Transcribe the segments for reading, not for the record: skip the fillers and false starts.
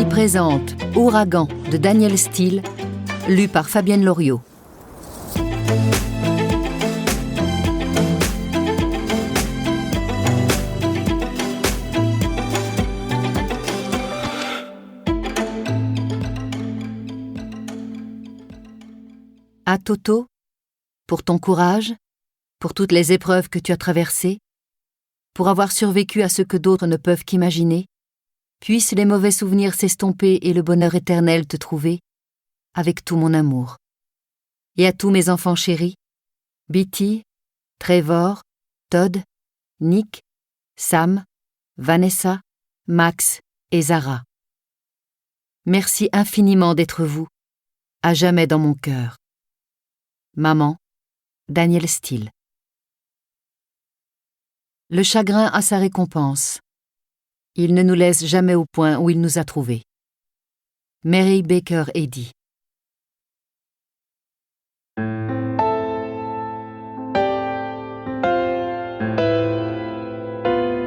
Librairie présente Ouragan de Daniel Steele, lu par Fabienne Loriot. À Toto, pour ton courage, pour toutes les épreuves que tu as traversées, pour avoir survécu à ce que d'autres ne peuvent qu'imaginer, puissent les mauvais souvenirs s'estomper et le bonheur éternel te trouver, avec tout mon amour. Et à tous mes enfants chéris, Bitty, Trevor, Todd, Nick, Sam, Vanessa, Max et Zara. Merci infiniment d'être vous, à jamais dans mon cœur. Maman, Daniel Steele. Le chagrin a sa récompense. Il ne nous laisse jamais au point où il nous a trouvés. Mary Baker Eddy.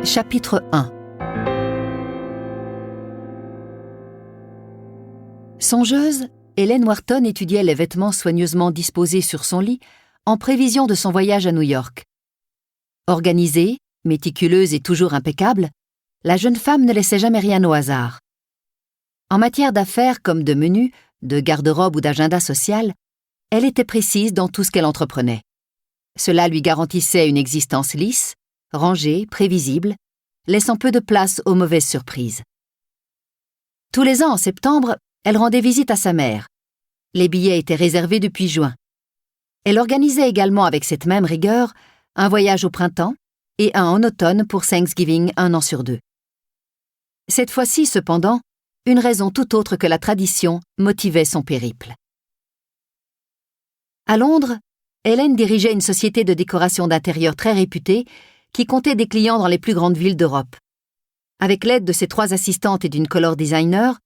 Chapitre 1. Songeuse, Hélène Wharton étudiait les vêtements soigneusement disposés sur son lit en prévision de son voyage à New York. Organisée, méticuleuse et toujours impeccable, la jeune femme ne laissait jamais rien au hasard. En matière d'affaires comme de menus, de garde-robe ou d'agenda social, elle était précise dans tout ce qu'elle entreprenait. Cela lui garantissait une existence lisse, rangée, prévisible, laissant peu de place aux mauvaises surprises. Tous les ans en septembre, elle rendait visite à sa mère. Les billets étaient réservés depuis juin. Elle organisait également avec cette même rigueur un voyage au printemps et un en automne pour Thanksgiving 1 an sur 2. Cette fois-ci, cependant, une raison tout autre que la tradition motivait son périple. À Londres, Hélène dirigeait une société de décoration d'intérieur très réputée qui comptait des clients dans les plus grandes villes d'Europe. Avec l'aide de ses 3 assistantes et d'une color designer,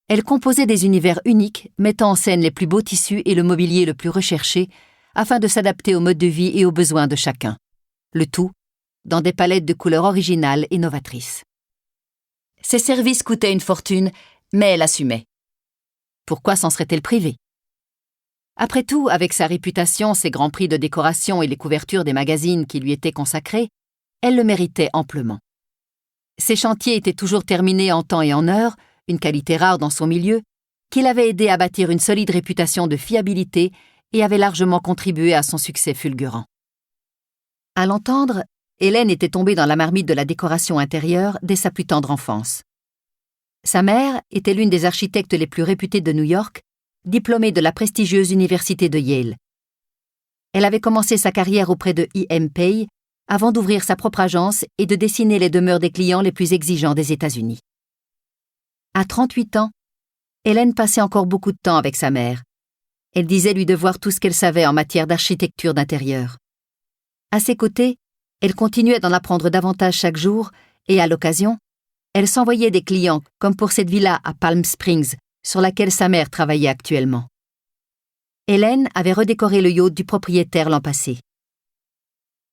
elle composait des univers uniques mettant en scène les plus beaux tissus et le mobilier le plus recherché afin de s'adapter au mode de vie et aux besoins de chacun. Le tout dans des palettes de couleurs originales et novatrices. Ses services coûtaient une fortune, mais elle assumait. Pourquoi s'en serait-elle privée? Après tout, avec sa réputation, ses grands prix de décoration et les couvertures des magazines qui lui étaient consacrés, elle le méritait amplement. Ses chantiers étaient toujours terminés en temps et en heure, une qualité rare dans son milieu, qui l'avait aidé à bâtir une solide réputation de fiabilité et avait largement contribué à son succès fulgurant. À l'entendre, Hélène était tombée dans la marmite de la décoration intérieure dès sa plus tendre enfance. Sa mère était l'une des architectes les plus réputées de New York, diplômée de la prestigieuse université de Yale. Elle avait commencé sa carrière auprès de E.M. Pei avant d'ouvrir sa propre agence et de dessiner les demeures des clients les plus exigeants des États-Unis. À 38 ans, Hélène passait encore beaucoup de temps avec sa mère. Elle disait lui devoir tout ce qu'elle savait en matière d'architecture d'intérieur. À ses côtés, elle continuait d'en apprendre davantage chaque jour et, à l'occasion, elle s'envoyait des clients comme pour cette villa à Palm Springs sur laquelle sa mère travaillait actuellement. Hélène avait redécoré le yacht du propriétaire l'an passé.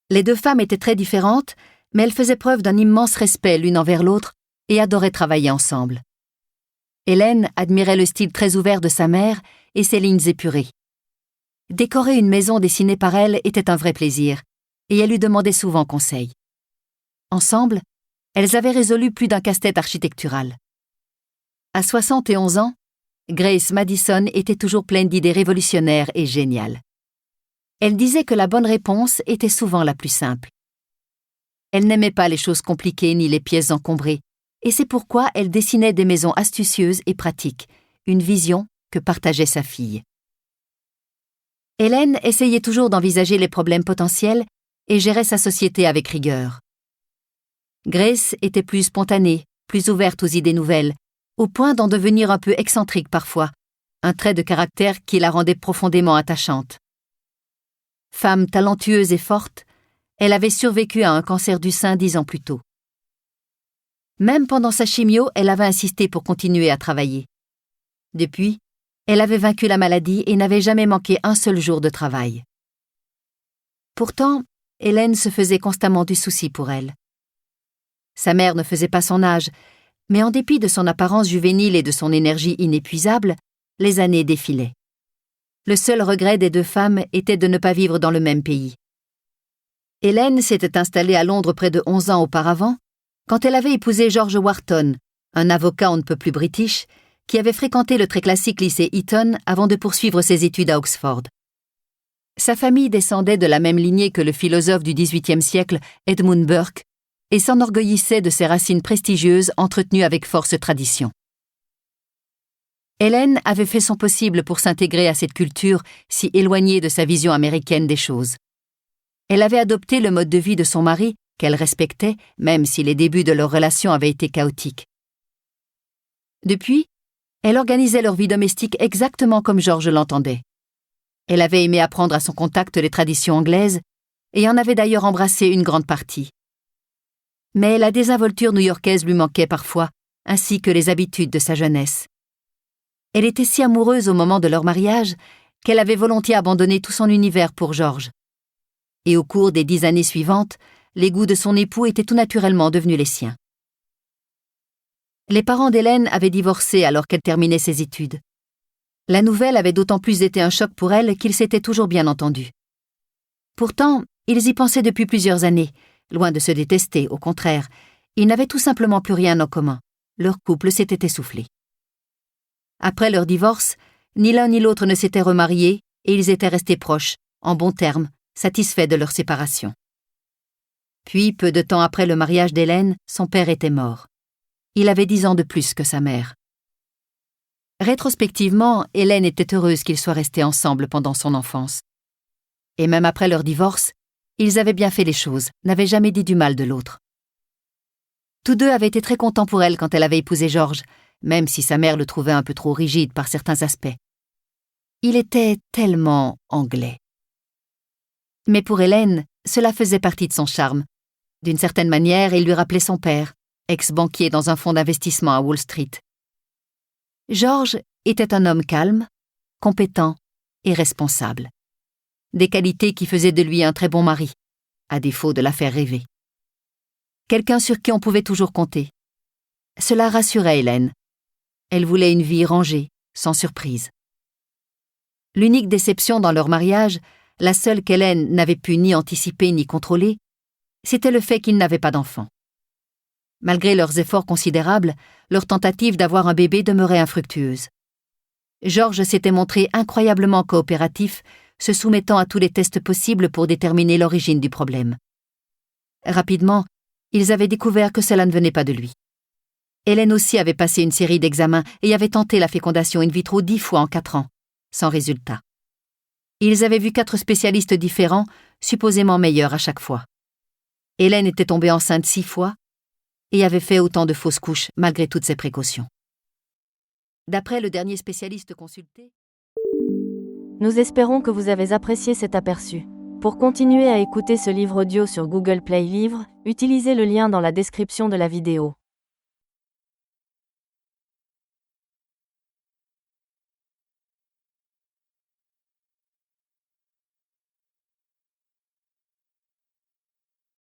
Les 2 femmes étaient très différentes, mais elles faisaient preuve d'un immense respect l'une envers l'autre et adoraient travailler ensemble. Hélène admirait le style très ouvert de sa mère et ses lignes épurées. Décorer une maison dessinée par elle était un vrai plaisir, et elle lui demandait souvent conseil. Ensemble, elles avaient résolu plus d'un casse-tête architectural. À 71 ans, Grace Madison était toujours pleine d'idées révolutionnaires et géniales. Elle disait que la bonne réponse était souvent la plus simple. Elle n'aimait pas les choses compliquées ni les pièces encombrées, et c'est pourquoi elle dessinait des maisons astucieuses et pratiques, une vision que partageait sa fille. Hélène essayait toujours d'envisager les problèmes potentiels et gérait sa société avec rigueur. Grace était plus spontanée, plus ouverte aux idées nouvelles, au point d'en devenir un peu excentrique parfois, un trait de caractère qui la rendait profondément attachante. Femme talentueuse et forte, elle avait survécu à un cancer du sein 10 ans plus tôt. Même pendant sa chimio, elle avait insisté pour continuer à travailler. Depuis, elle avait vaincu la maladie et n'avait jamais manqué un seul jour de travail. Pourtant, Hélène se faisait constamment du souci pour elle. Sa mère ne faisait pas son âge, Mais en dépit de son apparence juvénile et de son énergie inépuisable, les années défilaient. Le seul regret des deux femmes était de ne pas vivre dans le même pays. Hélène s'était installée à Londres près de 11 ans auparavant, quand elle avait épousé George Wharton, un avocat on ne peut plus british, qui avait fréquenté le très classique lycée Eton avant de poursuivre ses études à Oxford. Sa famille descendait de la même lignée que le philosophe du XVIIIe siècle Edmund Burke et s'enorgueillissait de ses racines prestigieuses entretenues avec force tradition. Hélène avait fait son possible pour s'intégrer à cette culture si éloignée de sa vision américaine des choses. Elle avait adopté le mode de vie de son mari, qu'elle respectait, même si les débuts de leur relation avaient été chaotiques. Depuis, elle organisait leur vie domestique exactement comme George l'entendait. Elle avait aimé apprendre à son contact les traditions anglaises et en avait d'ailleurs embrassé une grande partie. Mais la désinvolture new-yorkaise lui manquait parfois, ainsi que les habitudes de sa jeunesse. Elle était si amoureuse au moment de leur mariage qu'elle avait volontiers abandonné tout son univers pour George. Et au cours des 10 années suivantes, les goûts de son époux étaient tout naturellement devenus les siens. Les parents d'Hélène avaient divorcé alors qu'elle terminait ses études. La nouvelle avait d'autant plus été un choc pour elle qu'ils s'étaient toujours bien entendus. Pourtant, ils y pensaient depuis plusieurs années, loin de se détester, au contraire. Ils n'avaient tout simplement plus rien en commun. Leur couple s'était essoufflé. Après leur divorce, ni l'un ni l'autre ne s'étaient remariés et ils étaient restés proches, en bons termes, satisfaits de leur séparation. Puis, peu de temps après le mariage d'Hélène, son père était mort. Il avait 10 ans de plus que sa mère. Rétrospectivement, Hélène était heureuse qu'ils soient restés ensemble pendant son enfance. Et même après leur divorce, ils avaient bien fait les choses, n'avaient jamais dit du mal de l'autre. Tous deux avaient été très contents pour elle quand elle avait épousé George, même si sa mère le trouvait un peu trop rigide par certains aspects. Il était tellement anglais. Mais pour Hélène, cela faisait partie de son charme. D'une certaine manière, il lui rappelait son père, ex-banquier dans un fonds d'investissement à Wall Street. George était un homme calme, compétent et responsable. Des qualités qui faisaient de lui un très bon mari, à défaut de la faire rêver. Quelqu'un sur qui on pouvait toujours compter. Cela rassurait Hélène. Elle voulait une vie rangée, sans surprise. L'unique déception dans leur mariage, la seule qu'Hélène n'avait pu ni anticiper ni contrôler, c'était le fait qu'ils n'avaient pas d'enfant. Malgré leurs efforts considérables, leur tentative d'avoir un bébé demeurait infructueuse. George s'était montré incroyablement coopératif, se soumettant à tous les tests possibles pour déterminer l'origine du problème. Rapidement, ils avaient découvert que cela ne venait pas de lui. Hélène aussi avait passé une série d'examens et avait tenté la fécondation in vitro 10 fois en 4 ans, sans résultat. Ils avaient vu 4 spécialistes différents, supposément meilleurs à chaque fois. Hélène était tombée enceinte 6 fois et avait fait autant de fausses couches malgré toutes ces précautions. D'après le dernier spécialiste consulté, nous espérons que vous avez apprécié cet aperçu. Pour continuer à écouter ce livre audio sur Google Play Livres, utilisez le lien dans la description de la vidéo.